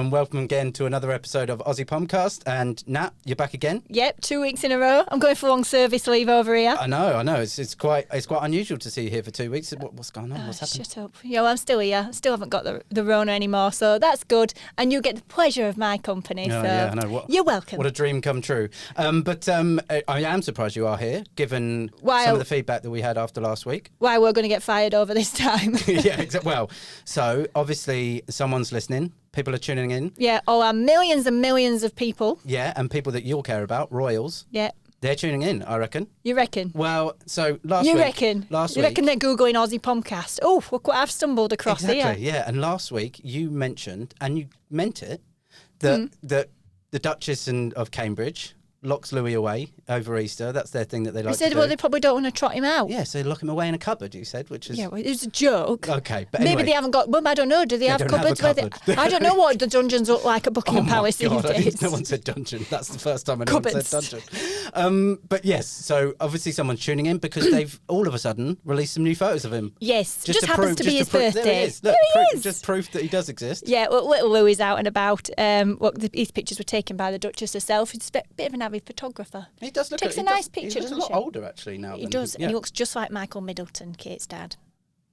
and welcome again to another episode of Aussie Pomcast. And Nat, you're back again. Yep, 2 weeks in a row. I'm going for long service leave over here. I know. It's quite unusual to see you here for 2 weeks. What's going on? What's happened? Shut up. Yeah, well, I'm still here. Still haven't got the Rona anymore, so that's good. And you get the pleasure of my company. Oh, so yeah, I know. You're welcome. What a dream come true. But I am surprised you are here, given some of the feedback that we had after last week. Why we're going to get fired over this time. Yeah, exactly. Well, so obviously someone's listening. People are tuning in. Yeah, our millions and millions of people. Yeah, and people that you'll care about, royals. Yeah. They're tuning in, I reckon. You reckon? Well, so last week... You reckon they're Googling Aussie Pomcast? Oh, look what I've stumbled across here. Exactly, yeah. And last week you mentioned, and you meant it, that the Duchess of Cambridge locks Louis away over Easter. That's their thing that they like to do. Well, they probably don't want to trot him out. Yeah, so they lock him away in a cupboard, you said, which is... Yeah, well, it was a joke. Okay, but anyway. Maybe they haven't got... Well, I don't know. Do they have cupboards? I don't know what the dungeons look like at Buckingham Palace these days. No one said dungeon. That's the first time anyone said dungeon. But yes, so obviously someone's tuning in because they've all of a sudden released some new photos of him. Yes, just happens to be his birthday. There he is. Look, there he is. Just proof that he does exist. Yeah, well, little Louis out and about. These pictures were taken by the Duchess herself. He's a bit of an avid photographer. He does look. Takes a nice picture, doesn't he? He looks a lot older actually now. He does, and he looks just like Michael Middleton, Kate's dad.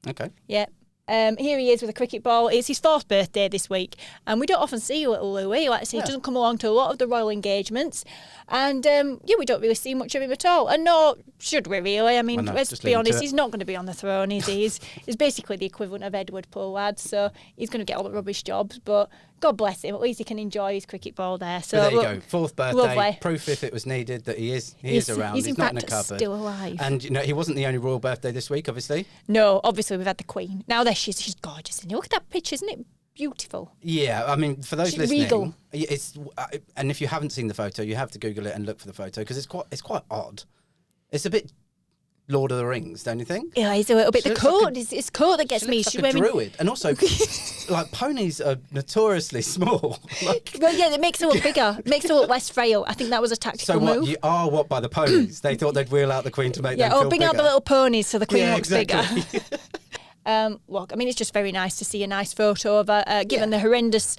Okay. Yeah. Here he is with a cricket ball. It's his 4th birthday this week, and we don't often see little Louis. Like I say, he doesn't come along to a lot of the royal engagements, and we don't really see much of him at all. And nor should we really. I mean, let's be honest, he's not going to be on the throne, is he? He's basically the equivalent of Edward, poor lad, so he's going to get all the rubbish jobs, but God bless him, at least he can enjoy his cricket ball there. So there you go, 4th birthday, lovely. Proof if it was needed that he is around. He's in not fact in a cupboard. Still alive. And he wasn't the only royal birthday this week, obviously. No, obviously we've had the Queen. Now there she's gorgeous, isn't it? Look at that picture, isn't it beautiful? Yeah, I mean, for those listening, regal. And if you haven't seen the photo, you have to Google it and look for the photo because it's quite odd. It's a bit Lord of the Rings, don't you think? Yeah, he's a little bit. The coat, it's coat that gets me. She's like a druid, and also, like ponies are notoriously small. Well, yeah, it makes her look bigger, makes her look less frail. I think that was a tactical move. You are what by the ponies? They thought they'd wheel out the Queen to make them feel bigger. Bring out the little ponies so the Queen looks bigger. Look, I mean, it's just very nice to see a nice photo of her, given the horrendous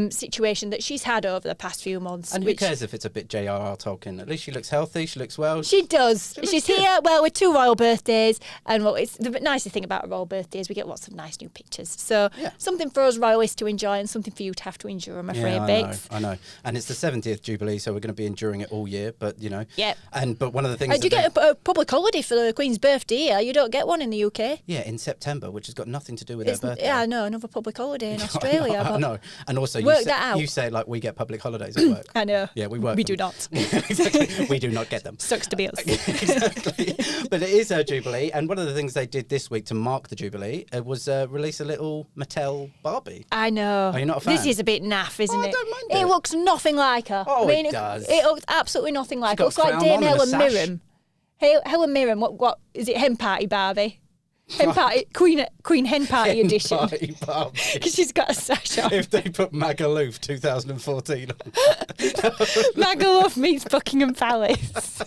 situation that she's had over the past few months. And who cares if it's a bit J.R.R. Tolkien? At least she looks healthy, she looks well. She does. She's here, with 2 royal birthdays. And it's the nicest thing about a royal birthday is we get lots of nice new pictures. So something for us royalists to enjoy and something for you to have to endure, I'm afraid, Bakes. I know. And it's the 70th Jubilee, so we're going to be enduring it all year. But, Yeah. But one of the things... Do you get a public holiday for the Queen's birthday here? You don't get one in the UK. Yeah, in September, which has got nothing to do with their birthday. Yeah, I know, another public holiday in Australia. I know. And also, you say like we get public holidays at work. I know. Yeah, we work. We do not. Exactly. We do not get them. Sucks to be us. Exactly. But it is her Jubilee, and one of the things they did this week to mark the Jubilee was release a little Mattel Barbie. I know. Are you not a fan? This is a bit naff, isn't it? I don't mind it. It looks nothing like her. Oh, it does. It looks absolutely nothing like her. It looks like crown Dame on and a Helen sash. Mirren. Helen Mirren, what is it? Hen Party Barbie. Hen Party, Queen Hen Party edition. Party Barbie. Because she's got a sash on. If they put Magaluf 2014 on. Magaluf meets Buckingham Palace.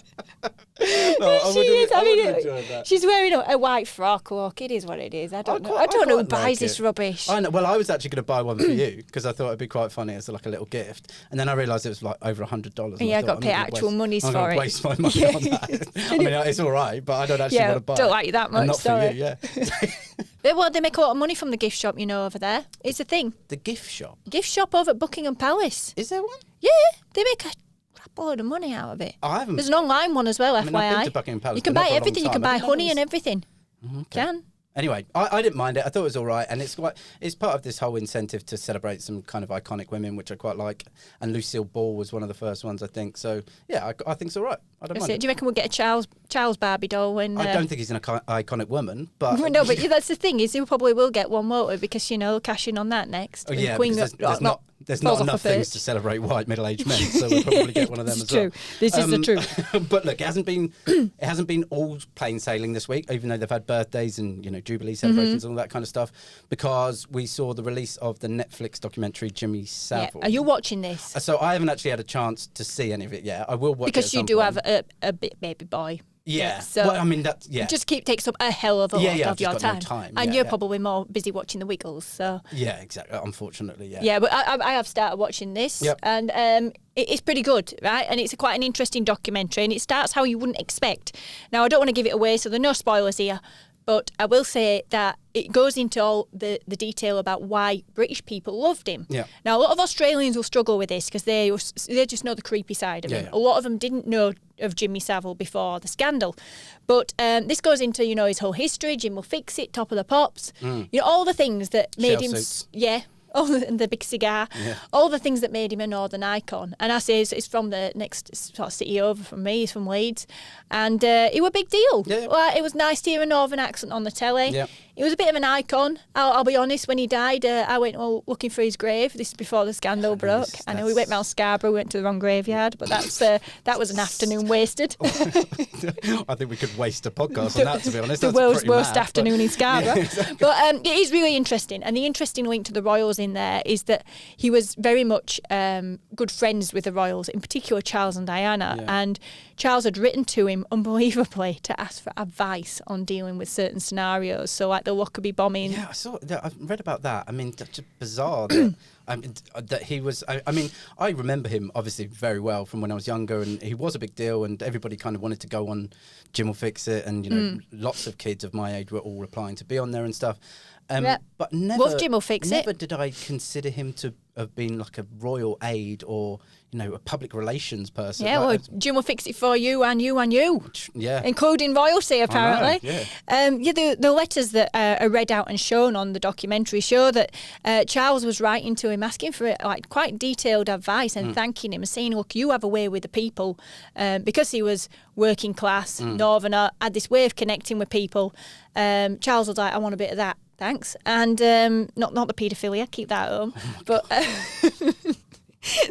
She's wearing a white frock. Look, it is what it is. I don't know who buys this rubbish. I know. Well, I was actually going to buy one for you because I thought it'd be quite funny as like a little gift, and then I realised it was like over $100. Yeah, I got to pay actual monies for it. Waste my money on that. I mean, it's all right, but I don't actually want to buy. Don't like you that much. Not for you, yeah. They make a lot of money from the gift shop, over there. It's a thing. The gift shop? Gift shop over at Buckingham Palace. Is there one? Yeah, they make a load of money out of it. I haven't. There's an online one as well, FYI. I've been to Buckingham Palace, you can buy everything. You can buy honey and everything. Okay. Can. Anyway, I didn't mind it. I thought it was all right, and it's part of this whole incentive to celebrate some kind of iconic women, which I quite like. And Lucille Ball was one of the first ones, I think. So yeah, I think it's all right. I don't mind it. Do you reckon we'll get a Charles Barbie doll when? I don't think he's an iconic woman, but no, but that's the thing is, you probably will get one, won't we? Because cash in on that next. Oh yeah, there's not enough things to celebrate white middle-aged men, so we'll probably get one of them as well. This is the truth. But look, it hasn't been all plain sailing this week, even though they've had birthdays and Jubilee celebrations and all that kind of stuff, because we saw the release of the Netflix documentary Jimmy Savile. Yeah. Are you watching this? So I haven't actually had a chance to see any of it yet. I will watch it because at you some do point. have a baby boy. Yeah. So well, I mean, that, yeah. it just takes up a hell of a lot I've of your just got no time. time. And Yeah, you're yeah. probably more busy watching the Wiggles. So Yeah, exactly. Unfortunately, yeah. yeah, but I have started watching this, Yep. and it's pretty good, right? And it's quite an interesting documentary, and it starts how you wouldn't expect. Now, I don't want to give it away, so there are no spoilers here, but I will say that it goes into all the detail about why British people loved him. Yeah. Now, a lot of Australians will struggle with this because they just know the creepy side of him. Yeah. A lot of them didn't know of Jimmy Savile before the scandal. But this goes into, his whole history. Jim will fix it, Top of the Pops. All the things that made Shell him... suits. Yeah. And the big cigar, all the things that made him a northern icon. And I say it's from the next sort of city over from me. He's from Leeds, and it was a big deal. Yeah. Well, it was nice to hear a northern accent on the telly. Yeah. He was a bit of an icon. I'll be honest. When he died, I went looking for his grave. This is before the scandal broke. I know we went round Scarborough, we went to the wrong graveyard, but that was an afternoon wasted. I think we could waste a podcast on that, to be honest. The That's world's pretty worst mad, afternoon in Scarborough. Yeah, exactly. But it is really interesting. And the interesting link to the royals in there is that he was very much good friends with the royals, in particular Charles and Diana. Yeah. And Charles had written to him, unbelievably, to ask for advice on dealing with certain scenarios. So like the Lockerbie bombing. Yeah, I saw that. I've read about that. I mean, that's just bizarre that, that he was. I mean, I remember him obviously very well from when I was younger, and he was a big deal, and everybody kind of wanted to go on Jim Will Fix It, and lots of kids of my age were all applying to be on there and stuff. But never, Love Jim Will Fix It. never did I consider him to have been like a royal aide or a public relations person. Yeah, like, well, Jim will fix it for you and you and you. Yeah. Including royalty, apparently. I know, The letters that are read out and shown on the documentary show that Charles was writing to him, asking for quite detailed advice and thanking him and saying, look, you have a way with the people. Because he was working class, northerner, had this way of connecting with people. Charles was like, I want a bit of that. Thanks. And not the paedophilia, keep that at home. But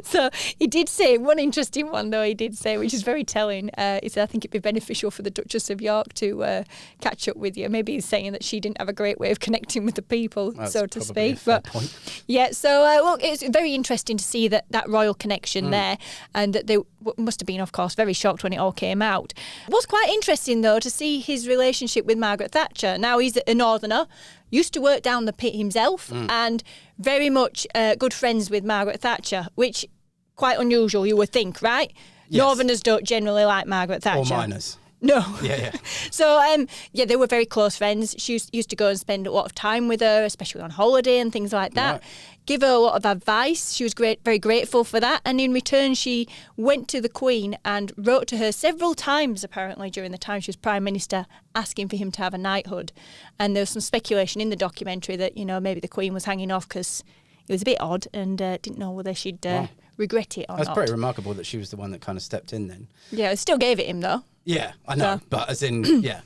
so he did say, one interesting one though, he did say, which is very telling, he said, I think it'd be beneficial for the Duchess of York to catch up with you. Maybe he's saying that she didn't have a great way of connecting with the people, That's so to probably a speak. fair But point. yeah, so look, it's very interesting to see that royal connection there, and that they must have been, of course, very shocked when it all came out. It was quite interesting though to see his relationship with Margaret Thatcher. Now he's a northerner, used to work down the pit himself, and very much good friends with Margaret Thatcher, which quite unusual, you would think, right? Yes. Northerners don't generally like Margaret Thatcher. Or minors. No. Yeah. So, they were very close friends. She used to go and spend a lot of time with her, especially on holiday and things like that. Right. Give her a lot of advice. She was very grateful for that. And in return, she went to the Queen and wrote to her several times, apparently, during the time she was Prime Minister, asking for him to have a knighthood. And there was some speculation in the documentary that, maybe the Queen was hanging off because it was a bit odd and didn't know whether she'd regret it or not. That's pretty remarkable that she was the one that kind of stepped in then. Yeah, I still gave it him, though. Yeah, I know. So. But as in, yeah.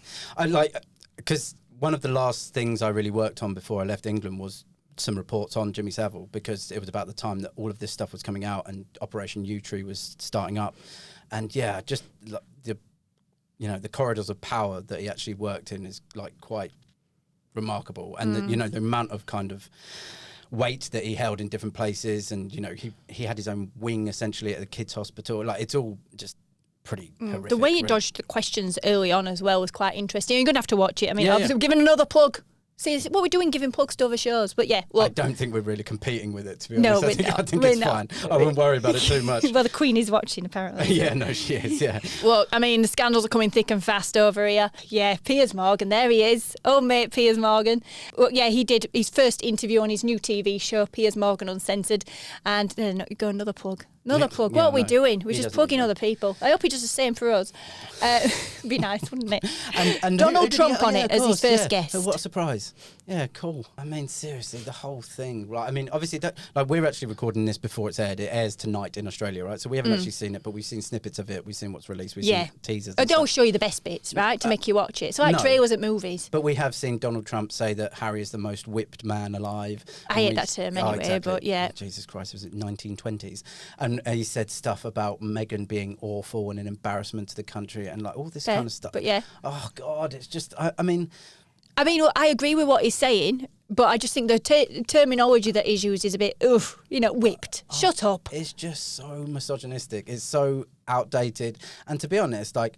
Because one of the last things I really worked on before I left England was some reports on Jimmy Savile, because it was about the time that all of this stuff was coming out and Operation U-Tree was starting up. And yeah, just the corridors of power that he actually worked in is quite remarkable. And the amount of kind of weight that he held in different places, and he had his own wing essentially at the kids' hospital. It's all just pretty horrific. The way he really. dodged the questions early on as well was quite interesting. You're going to have to watch it. I mean, Yeah, I'm giving another plug. See, what we're doing, giving plugs to other shows. But yeah, I don't think we're really competing with it, to be No, honest. we're I not. think We're it's not. fine. I wouldn't worry about it too much. well, the Queen is watching, apparently. Yeah, no, she is, yeah. Well, I mean, the scandals are coming thick and fast over here. Yeah, Piers Morgan, there he is. Oh, mate, Piers Morgan. Well, yeah, he did his first interview on his new TV show, Piers Morgan Uncensored. And then go another plug. Another plug. Yeah, what are we no, doing? We're he just doesn't plugging do other people. I hope he does the same for us. Be nice, wouldn't it? And Donald who did Trump he- on yeah, it of as his course, first yeah. guest. Oh, what a surprise. Yeah, cool. I mean, seriously, the whole thing, right? I mean, obviously, we're actually recording this before it's aired. It airs tonight in Australia, right? So we haven't actually seen it, but we've seen snippets of it. We've seen what's released. We've seen teasers. They And don't stuff. show you the best bits, right, to make you watch it. It's like no. trailers at movies. But we have seen Donald Trump say that Harry is the most whipped man alive. I And hate we- that term Oh, anyway, exactly. but yeah. Jesus Christ, was it 1920s? And he said stuff about Meghan being awful and an embarrassment to the country and all this Fair, kind of stuff. but yeah. Oh, God, it's just, I mean, I mean, I agree with what he's saying, but I just think the terminology that is used is a bit, whipped. Shut up. It's just so misogynistic. It's so outdated. And to be honest, like...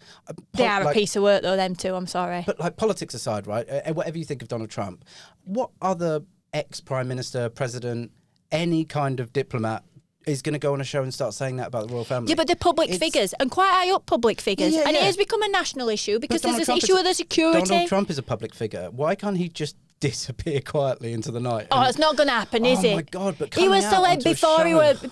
They are a piece of work, though, them two, I'm sorry. But, like, politics aside, right, whatever you think of Donald Trump, what other ex-prime minister, president, any kind of diplomat is going to go on a show and start saying that about the royal family? Yeah, but they're public figures, and quite high up public figures. And it has become a national issue because there's this issue with the security. Donald Trump is a public figure. Why can't he just disappear quietly into the night? Oh, it's not going to happen, is it? Oh my God! But he was celeb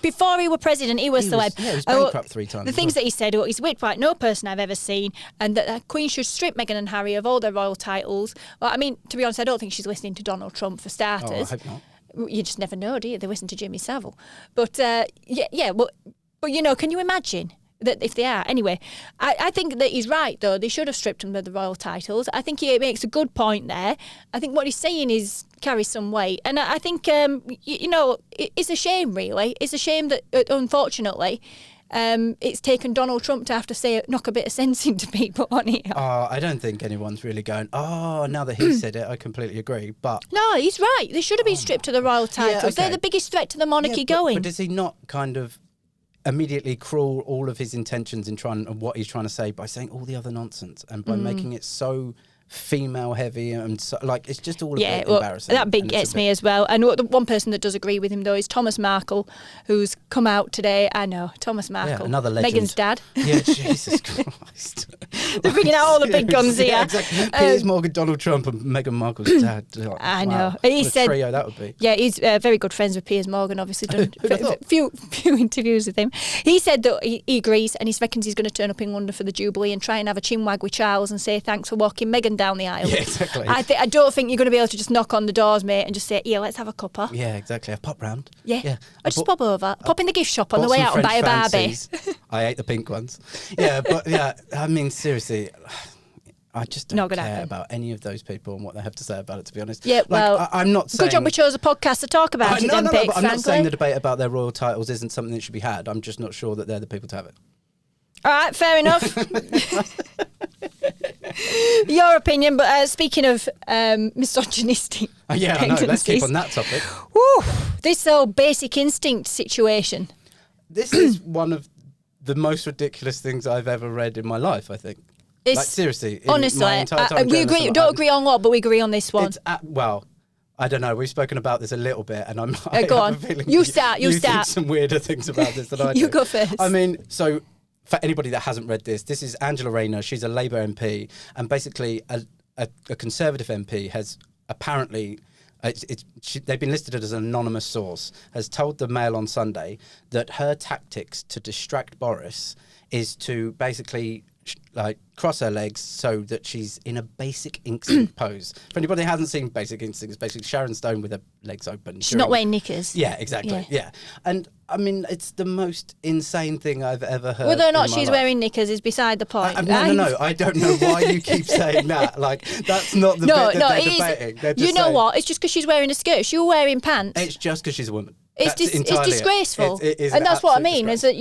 before he were president. He was celeb. Yeah, he was bankrupt 3 times. The things that he said, he's whipped like no person I've ever seen, and that the Queen should strip Meghan and Harry of all their royal titles. Well, I mean, to be honest, I don't think she's listening to Donald Trump for starters. Oh, I hope not. You just never know, do you? They listen to Jimmy Savile. But, but can you imagine that if they are? Anyway, I think that he's right, though. They should have stripped him of the royal titles. I think he makes a good point there. I think what he's saying carries some weight. And I think, it's a shame, really. It's a shame that, unfortunately... it's taken Donald Trump to have to knock a bit of sense into people on here. I don't think anyone's really going, now that he said it, I completely agree. But no, he's right. They should have been stripped of the royal titles. Yeah, okay. They're the biggest threat to the monarchy going. But does he not kind of immediately crawl all of his intentions and what he's trying to say by saying all the other nonsense and by making it so female heavy and so, like it's just all a bit embarrassing. That bit gets me as well. And the one person that does agree with him though is Thomas Markle, who's come out today. I know, Thomas Markle, another legend. Meghan's dad. Yeah, Jesus Christ. They're bringing out all the big guns here. Yeah, exactly. Piers Morgan, Donald Trump and Meghan Markle's dad. I know. He said, what a trio that would be. Yeah, he's very good friends with Piers Morgan, obviously done a few interviews with him. He said that he agrees and he reckons he's going to turn up in London for the Jubilee and try and have a chinwag with Charles and say thanks for walking Meghan down the aisle. Yeah, exactly. I don't think you're going to be able to just knock on the doors, mate, and just say, yeah, let's have a cuppa. Yeah, exactly. I've popped round. Yeah. I just pop over. Pop in the gift shop on the way out and buy a Barbie. I ate the pink ones. Yeah, but I mean, seriously, I just don't care about any of those people and what they have to say about it, to be honest. Yeah, well, I'm not saying... Good job we chose a podcast to talk about it then, Bakes, but I'm not saying the debate about their royal titles isn't something that should be had. I'm just not sure that they're the people to have it. All right, fair enough. Your opinion, but speaking of misogynistic I know, let's keep on that topic. Woo, this whole basic instinct situation. This is one of the most ridiculous things I've ever read in my life, I think. Like, seriously. Honestly, we don't agree on what, but we agree on this one. I don't know. We've spoken about this a little bit, and go on. You start. Think some weirder things about this than I do. You go first. I mean, so... For anybody that hasn't read this is Angela Rayner. She's a Labour MP, and basically a Conservative MP has apparently, they've been listed as an anonymous source, has told the Mail on Sunday that her tactics to distract Boris is to basically cross her legs so that she's in a Basic Instinct pose. For anybody who hasn't seen Basic Instinct, it's basically Sharon Stone with her legs open. She's not wearing knickers. Yeah, exactly. Yeah. And I mean, it's the most insane thing I've ever heard. Whether or not she's wearing knickers is beside the point. No. I don't know why you keep saying that. Like, that's not the bit that they're debating. You know what? It's just because she's wearing a skirt. She was wearing pants. It's just because she's a woman. It's disgraceful. It is, and that's what I mean. Is that,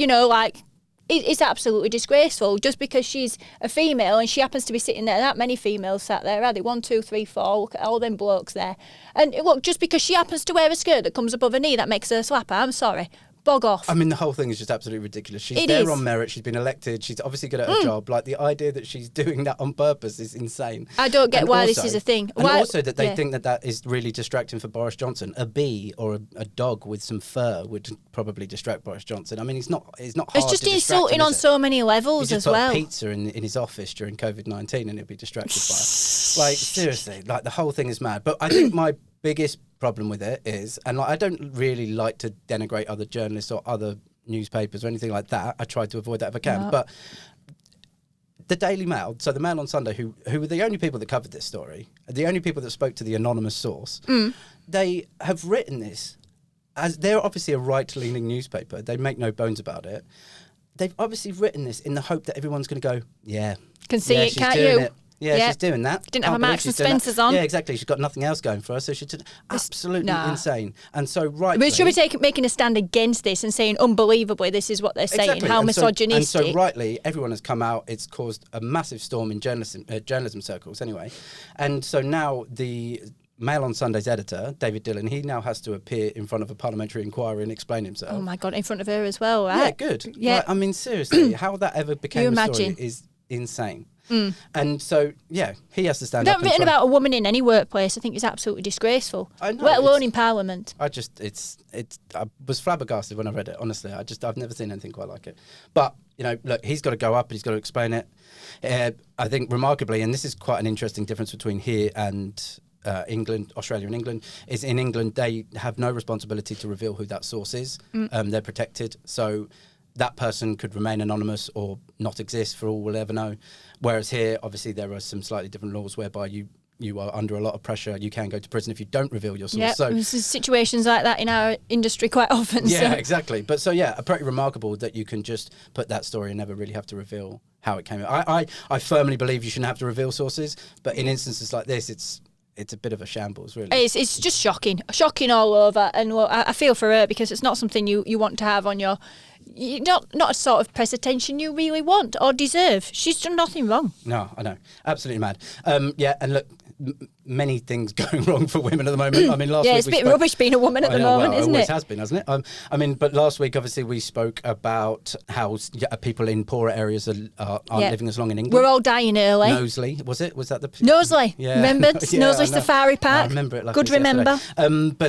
it's absolutely disgraceful. Just because she's a female and she happens to be sitting there, that many females sat there, are they? 1, 2, 3, 4. Look at all them blokes there. And look, just because she happens to wear a skirt that comes above her knee, that makes her a slapper. I'm sorry. Bog off. I mean, the whole thing is just absolutely ridiculous. She's there on merit. She's been elected. She's obviously good at her job. Like, the idea that she's doing that on purpose is insane. I don't get why this is a thing. And also that they think that is really distracting for Boris Johnson. A bee or a dog with some fur would probably distract Boris Johnson. I mean, it's not hard. It's just insulting on so many levels as well. He just put pizza in his office during COVID-19 and he'd be distracted by it. Like, seriously, like, the whole thing is mad. But I think my biggest problem with it is, and I don't really like to denigrate other journalists or other newspapers or anything like that. I try to avoid that if I can. No. But the Daily Mail, so the Mail on Sunday, who were the only people that covered this story, the only people that spoke to the anonymous source, they have written this as they're obviously a right-leaning newspaper. They make no bones about it. They've obviously written this in the hope that everyone's going to go, yeah. Can see it, can't you? Yeah, she's doing that. Didn't have a Marks and Spencer's on. Yeah, exactly. She's got nothing else going for her, so she's absolutely insane. And so, right. But should be making a stand against this and saying, unbelievably, this is what they're saying, exactly. how misogynistic. And so, rightly, everyone has come out. It's caused a massive storm in journalism circles, anyway. And so now the Mail on Sunday's editor, David Dillon, he now has to appear in front of a parliamentary inquiry and explain himself. Oh, my God, in front of her as well, right? Yeah, good. Yeah. Like, I mean, seriously, how that ever became a story is insane. And so, yeah, he has to stand up. Written about a woman in any workplace, I think is absolutely disgraceful. I know, let alone in Parliament. I was flabbergasted when I read it. Honestly, I've never seen anything quite like it. But look, he's got to go up and he's got to explain it. I think remarkably, and this is quite an interesting difference between here and England, Australia and England, is in England they have no responsibility to reveal who that source is. They're protected, so that person could remain anonymous or not exist for all we'll ever know. Whereas here, obviously, there are some slightly different laws whereby you are under a lot of pressure. You can go to prison if you don't reveal your source. Yeah, so there's situations like that in our industry quite often. Yeah, exactly. But so, yeah, pretty remarkable that you can just put that story and never really have to reveal how it came out. I firmly believe you shouldn't have to reveal sources, but in instances like this, it's a bit of a shambles, really. It's just shocking all over. And I feel for her because it's not something you want to have on your... Not a sort of press attention you really want or deserve. She's done nothing wrong. No, I know. Absolutely mad. Yeah, and look, many things going wrong for women at the moment. I mean, last week it's a bit rubbish being a woman at the moment, isn't it? It always has been, hasn't it? But last week, obviously, we spoke about how people in poorer areas aren't living as long in England. We're all dying early. Knowsley, was it? Was that the... Knowsley, yeah. remember? Knowsley Safari Park. I remember it like Good remember. And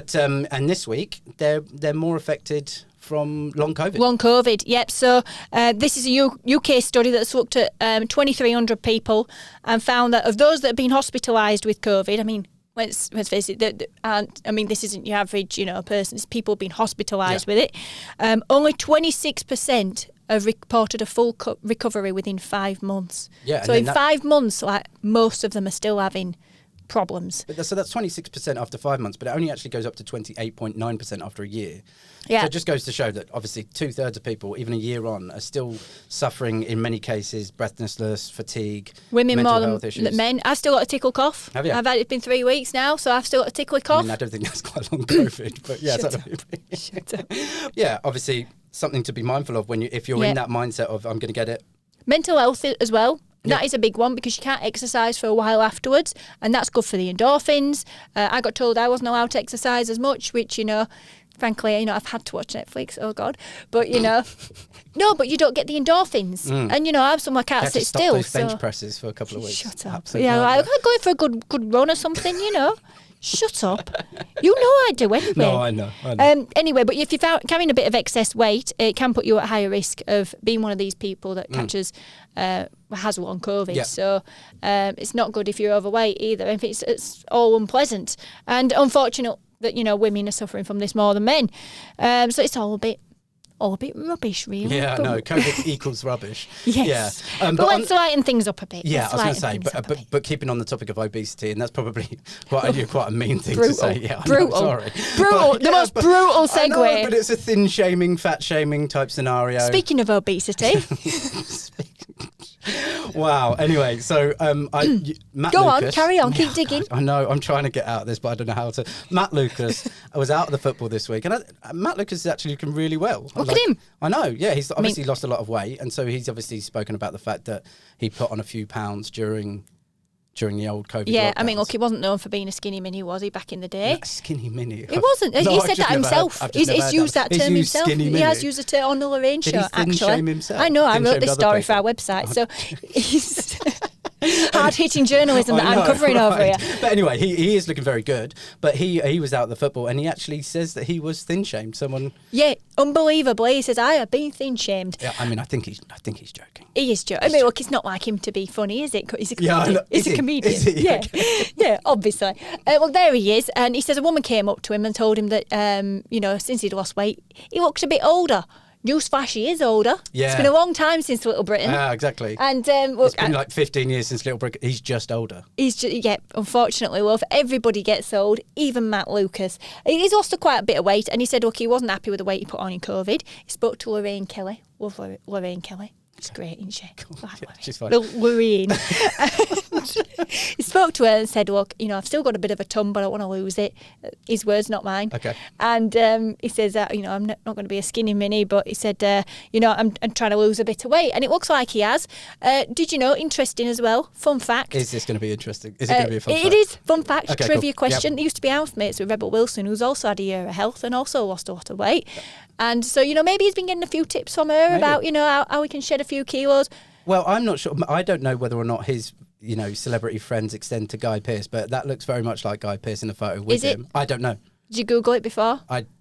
this week, they're more affected from long COVID. Long COVID, yep. So this is a UK study that's looked at 2,300 people and found that of those that have been hospitalised with COVID, I mean, let's face it, this isn't your average, person. It's people being hospitalised with it. Only 26% have reported a full recovery within 5 months. Yeah. So in 5 months, like most of them are still having problems. So that's 26% after 5 months, but it only actually goes up to 28.9% after a year. Yeah. So it just goes to show that obviously 2/3 of people, even a year on, are still suffering in many cases breathlessness, fatigue, women mental more health than issues. men. I've still got a tickle cough. Have you? It's been 3 weeks now, so I've still got a tickly cough. I mean, I don't think that's quite long COVID, but yeah. Shut up. Yeah, obviously something to be mindful of if you're in that mindset of I'm going to get it. Mental health as well. That is a big one because you can't exercise for a while afterwards, and that's good for the endorphins. I got told I wasn't allowed to exercise as much, which, frankly, I've had to watch Netflix, oh God. But, no, but you don't get the endorphins. And, I have some I can't sit still. Those bench presses for a couple of weeks. Shut up. I'm going for a good run or something, Shut up. You know I do anyway. No, I know. Anyway, but if you're carrying a bit of excess weight, it can put you at higher risk of being one of these people that has long COVID. Yeah. So it's not good if you're overweight either. In fact, it's all unpleasant. And unfortunate that, women are suffering from this more than men. So it's all a bit rubbish, really. Yeah, I know. COVID equals rubbish. Yes. Yeah. But let's lighten things up a bit. Yeah, I was going to say, but keeping on the topic of obesity, and that's probably quite a mean thing to say. Yeah, brutal. Sorry. Brutal. The most brutal segue. I know, but it's a thin shaming, fat shaming type scenario. Speaking of obesity. Wow. Anyway, so Matt Go Lucas, on, carry on, keep digging. I know, I'm trying to get out of this, but I don't know how to. Matt Lucas was out of the football this week, and Matt Lucas is actually looking really well. Look at him. I know, yeah, he's obviously lost a lot of weight, and so he's obviously spoken about the fact that he put on a few pounds during the old COVID Yeah, lockdowns. I mean, look, he wasn't known for being a skinny mini, was he, back in the day? Not skinny mini. He wasn't. No, he said that himself. He's used that term himself. He has used the term on the Lorraine show, actually. Shame himself? I know, I wrote this story for our website, so he's... hard-hitting journalism that I'm covering over here. But anyway, he is looking very good. But he was out of the football, and he actually says that he was thin-shamed. Someone... Yeah, unbelievably. He says, I have been thin-shamed. Yeah, I mean, I think he's joking. He is joking. I mean, look, it's not like him to be funny, is it? He's a comedian. Yeah, he's a comedian. Is he? Yeah, Okay. yeah, obviously. Well, there he is. And he says a woman came up to him and told him that, since he'd lost weight, he looked a bit older. Newsflash, he is older. Yeah. It's been a long time since Little Britain. Yeah, exactly. And it's been like 15 years since Little Britain. He's just older. He's just, unfortunately, love, everybody gets old, even Matt Lucas. He's lost quite a bit of weight, and he said, look, he wasn't happy with the weight he put on in COVID. He spoke to Lorraine Kelly. Love Lorraine Kelly. She's great, isn't she? She's fine. Little worrying. He spoke to her and said, look, I've still got a bit of a tum, but I don't want to lose it. His words, not mine. Okay. And he says that, I'm not going to be a skinny mini, but he said, I'm trying to lose a bit of weight. And it looks like he has. Did you know, interesting as well, fun fact. Is this going to be interesting? Is it going to be a fun fact? It is, fun fact, Okay, trivia cool. question. Yep. He used to be housemates with Rebel Wilson, who's also had a year of health and also lost a lot of weight. Yep. And so, maybe he's been getting a few tips from her about, how he can shed a few kilos. Well, I'm not sure. I don't know whether or not his, celebrity friends extend to Guy Pearce, but that looks very much like Guy Pearce in the photo with him. I don't know. Did you Google it before?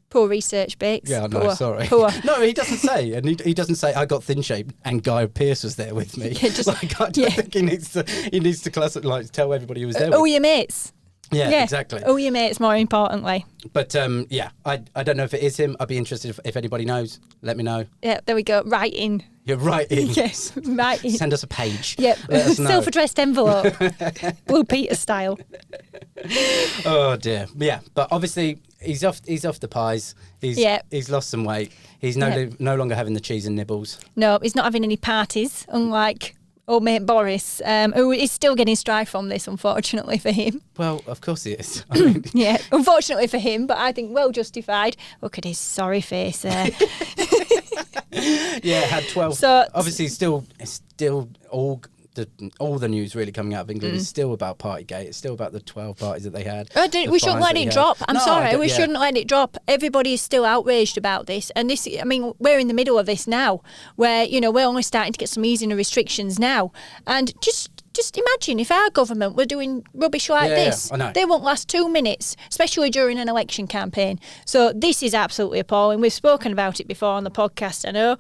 Poor research, Bakes. Yeah, no, Poor. sorry. Poor. No, he doesn't say, and he doesn't say I got thin shape and Guy Pearce was there with me. Yeah, just, I don't think he needs to classify, tell everybody who was there. Oh, your mates. Yeah, exactly. Oh, your mates, more importantly. But I don't know if it is him. I'd be interested if anybody knows. Let me know. Yeah, there we go. Right in. You're right in. Yes, right in. Send us a page. Yep. Let us know. Self-addressed envelope. Blue Peter style. Oh dear. Yeah, but obviously he's off the pies. He's lost some weight. He's no longer having the cheese and nibbles. No, he's not having any parties, unlike old mate Boris, who is still getting strife from this, unfortunately for him. Well, of course he is. I mean, yeah, unfortunately for him, but I think well justified. Look at his sorry face there. Yeah, had 12. So obviously, still all the news really coming out of England is still about Partygate. It's still about the 12 parties that they had. We shouldn't let it drop. I'm sorry, we shouldn't let it drop. Everybody is still outraged about this, and this. I mean, we're in the middle of this now, where we're only starting to get some easing of restrictions now, and just imagine if our government were doing rubbish like this. I know. They won't last 2 minutes, especially during an election campaign. So this is absolutely appalling. We've spoken about it before on the podcast, I know,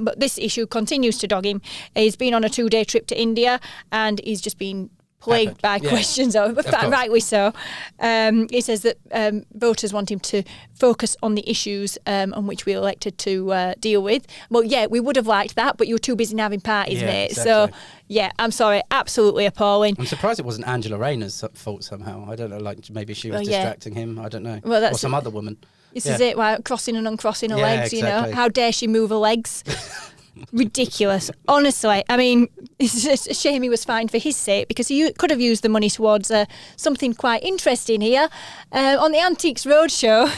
but this issue continues to dog him. He's been on a 2-day trip to India, and he's just been plagued by questions, rightly so. He says that voters want him to focus on the issues on which we elected to deal with. Well, yeah, we would have liked that, but you were too busy having parties, mate. Exactly. So, yeah, I'm sorry, absolutely appalling. I'm surprised it wasn't Angela Rayner's fault somehow. I don't know, like maybe she was distracting him. I don't know. Well, or some other woman. This is it, crossing and uncrossing her legs, exactly. How dare she move her legs? Ridiculous. Honestly, I mean, it's just a shame he was fined for his sake, because he could have used the money towards something quite interesting here. On the Antiques Roadshow,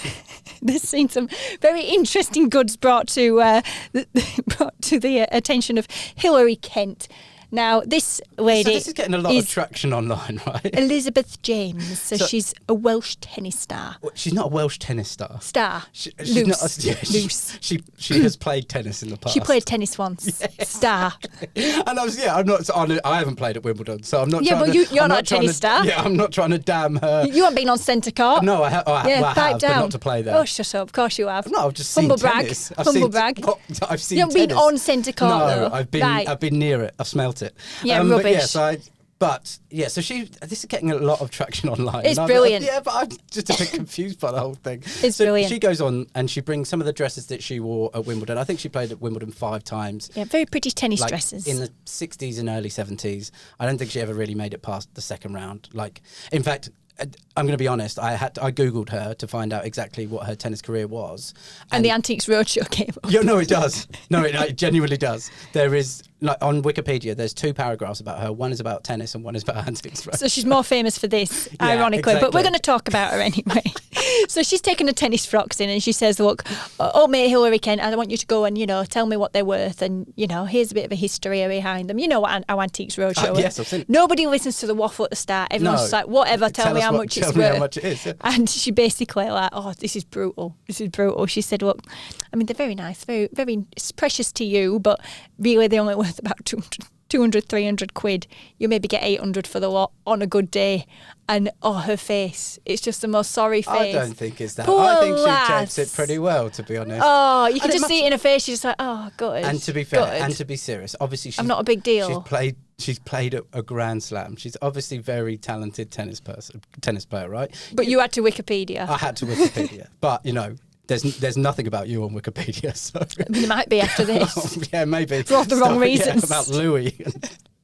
there's seen some very interesting goods brought to the attention of Hilary Kent. Now, this lady... So this is getting a lot of traction online, right? Elizabeth James. So she's a Welsh tennis star. She's not a Welsh tennis star. She's loose. She has played tennis in the past. She played tennis once. Yes. Star. And I haven't played at Wimbledon, so I'm not trying to... Yeah, but you're not a tennis star. Yeah, I'm not trying to damn her. You haven't been on centre court. No, I have, but not to play there. Oh, shut up. Of course you have. No, I've just seen tennis. Humble brag. I've seen tennis. You haven't been on centre court, though. No, I've been near it. I've smelt it. Yeah, rubbish. So this is getting a lot of traction online. It's brilliant. But I'm just a bit confused by the whole thing. It's brilliant. She goes on and she brings some of the dresses that she wore at Wimbledon. I think she played at Wimbledon 5 times. Yeah, very pretty tennis dresses. In the 60s and early 70s. I don't think she ever really made it past the second round. In fact, I'm going to be honest, I Googled her to find out exactly what her tennis career was. And the Antiques Roadshow came up. Yeah, no, it does. No, it genuinely does. There is, on Wikipedia, there's 2 paragraphs about her. One is about tennis and one is about antiques. Right? So she's more famous for this, ironically. Exactly. But we're going to talk about her anyway. So she's taken her tennis frocks in and she says, look, old mate Hilary Kent, I want you to go and, tell me what they're worth. And, here's a bit of a history behind them. You know what our Antiques Roadshow is. Yes, I've seen it. Nobody listens to the waffle at the start. Everyone's just like, whatever, tell me how much it's worth. Tell me how much it is. Yeah. And she basically this is brutal. This is brutal. She said, look, I mean, they're very nice, very, very precious to you, but really they're only worth about 200, 300 quid. You maybe get 800 for the lot on a good day. And her face, it's just the most sorry face. I don't think it's that. Poor I think lass. she takes it pretty well, to be honest. Oh, you can just see it in her face. She's just like, oh, good. And to be fair, and to be serious, obviously I'm not a big deal. She's played at a Grand Slam. She's obviously very talented tennis player, right? But you had to Wikipedia. I had to Wikipedia. But, there's nothing about you on Wikipedia. So. There might be after this. Yeah, maybe. For all the wrong reasons. About Louis.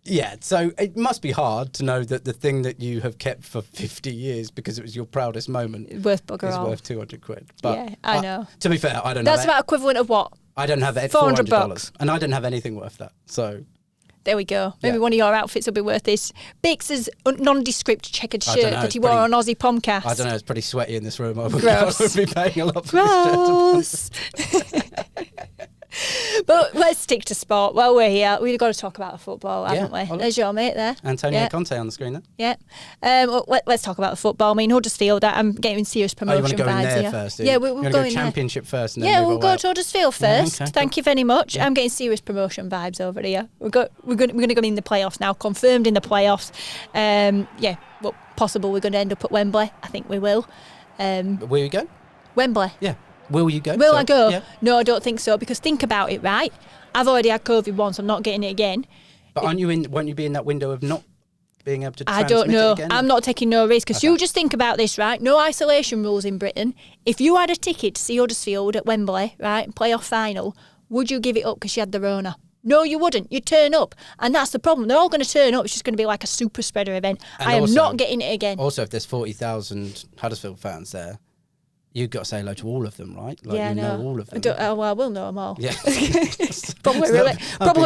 Yeah, so it must be hard to know that the thing that you have kept for 50 years because it was your proudest moment worth bugger all. Worth 200 quid. But yeah, I know. To be fair, I don't know. That's about equivalent of what? I don't have $400, and I don't have anything worth that. So there we go. Maybe one of your outfits will be worth this. Bakes' nondescript checkered shirt that he wore on Aussie Pomcast. I don't know. It's pretty sweaty in this room. I Gross. would be paying a lot for Gross. this shirt. But let's stick to sport. While we're here, we've got to talk about the football, haven't we? There's your mate there. Antonio Conte on the screen there. Yeah. Let's talk about the football. I mean, Huddersfield, I'm getting serious promotion you want to go vibes in there here. first? Yeah, we'll go in Championship first and then we'll go to Huddersfield first. Okay, Thank you very much. I'm getting serious promotion vibes over here. We're going to go in the playoffs now, confirmed in the playoffs. Well, possible we're going to end up at Wembley. I think we will. Where you go? Wembley. Yeah. Will you go? Will I go? Yeah. No, I don't think so, because think about it, right? I've already had COVID once. I'm not getting it again. But won't you be in that window of not being able to transmit I don't know. it again? I'm not taking no risk, because you just think about this, right? No isolation rules in Britain. If you had a ticket to see Huddersfield at Wembley, right, playoff final, would you give it up because you had the Rona? No, you wouldn't. You'd turn up. And that's the problem. They're all going to turn up. It's just going to be like a super spreader event. And I am not getting it again. Also, if there's 40,000 Huddersfield fans there, you've got to say hello to all of them, right? Like, you know all of them. I will know them all. Yeah. probably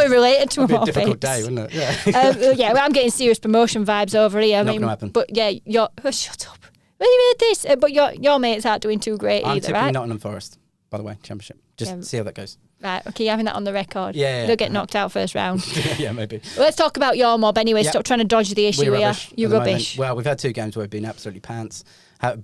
related to them all. It'd be a difficult day, wouldn't it? Yeah. I'm getting serious promotion vibes over here. Not going to happen. But yeah, shut up. When you heard this, but your mates aren't doing too great I'm either, tipping right? Nottingham Forest, by the way, Championship. Just see how that goes. Right, okay, you're having that on the record. Yeah. They'll get knocked out first round. Yeah, maybe. Let's talk about your mob anyway. Stop trying to dodge the issue here. You're rubbish. Well, we've had 2 games where we've been absolutely pants.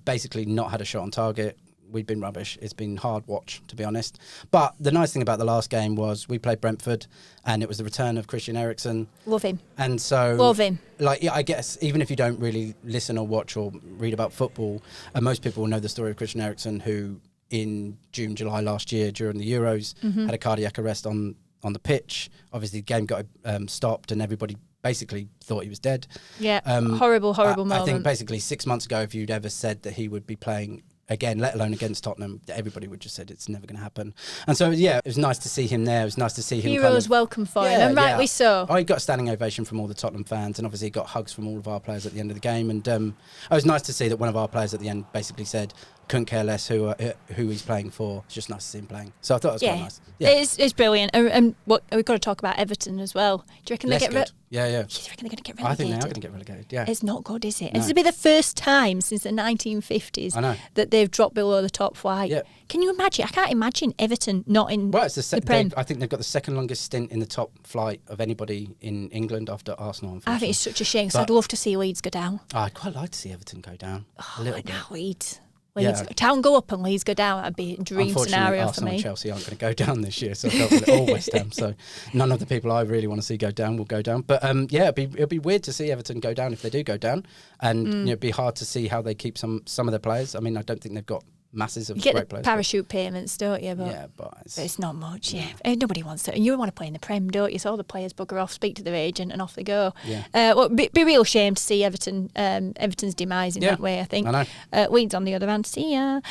Basically not had a shot on target. We've been rubbish. It's been hard watch, to be honest. But the nice thing about the last game was we played Brentford, and it was the return of Christian Eriksen. Love him. And so, love him. Like, I guess even if you don't really listen or watch or read about football, most people will know the story of Christian Eriksen, who in June, July last year during the Euros had a cardiac arrest on the pitch. Obviously, the game got stopped, and everybody basically thought he was dead. Yeah, horrible moment. I think basically 6 months ago, if you'd ever said that he would be playing again, let alone against Tottenham, everybody would just said it's never going to happen. And so, yeah, it was nice to see him there. It was nice to see him. Heroes welcome for him, and rightly so. He got a standing ovation from all the Tottenham fans, and obviously he got hugs from all of our players at the end of the game. And it was nice to see that one of our players at the end basically said, couldn't care less who he's playing for. It's just nice to see him playing. So I thought it was quite nice. Yeah, it's brilliant. And we've got to talk about Everton as well. Do you reckon they get rid? Yeah. Do you reckon they're going to get relegated? I think they are going to get relegated. Yeah, it's not good, is it? No. This will be the first time since the 1950s that they've dropped below the top flight. Yeah. Can you imagine? I can't imagine Everton not in the Prem. I think they've got the second longest stint in the top flight of anybody in England after Arsenal. I think it's such a shame, because I'd love to see Leeds go down. I'd quite like to see Everton go down a little bit. Leeds. Town go up and Leeds go down. That'd be a dream scenario for me. And Chelsea aren't going to go down this year, so I've got all West Ham. So none of the people I really want to see go down will go down. But it'd be weird to see Everton go down if they do go down, and it'd be hard to see how they keep some of their players. I mean, I don't think they've got masses of great players. You get the parachute payments, don't you? But it's not much. Yeah, nobody wants to. And you want to play in the Prem, don't you? So all the players bugger off, speak to their agent, and off they go. Yeah. Be real shame to see Everton's demise in that way. I think. I know. Leeds, on the other hand, see ya.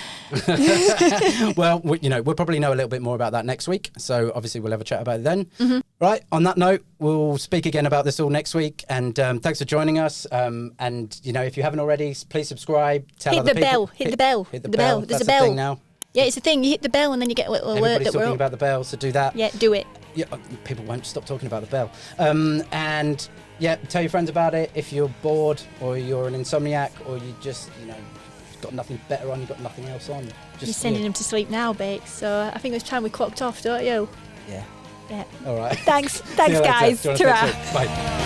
Well, we'll probably know a little bit more about that next week. So obviously we'll have a chat about it then. Mm-hmm. Right. On that note, we'll speak again about this all next week. And thanks for joining us. And if you haven't already, please subscribe. Tell other people. Hit the bell. Hit the bell. There's That's a bell thing now. Yeah, it's a thing. You hit the bell and then you get a little alert Everybody's that we're talking up. about the bell, so do that. Yeah, do it. Yeah, people won't stop talking about the bell. And tell your friends about it if you're bored or you're an insomniac or you just got nothing better on, you've got nothing else on. You're sending them to sleep now, Bakes. So I think it's time we clocked off, don't you? Yeah. Yeah. All right. Thanks, guys. Ta-ra. Bye.